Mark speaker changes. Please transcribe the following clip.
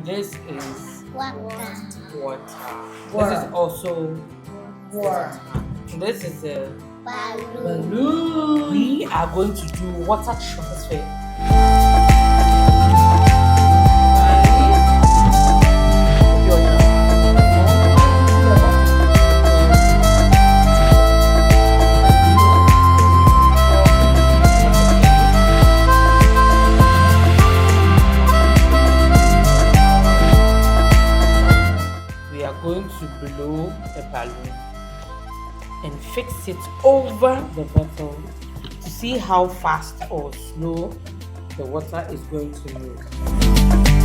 Speaker 1: This is
Speaker 2: Water.
Speaker 1: water.
Speaker 3: Water.
Speaker 1: This is also
Speaker 3: Water.
Speaker 1: This is a
Speaker 2: Balloon.
Speaker 3: Balloon.
Speaker 1: we are going to do water transfer. We are going to blow a balloon and fix it over the bottle to see how fast or slow the water is going to move.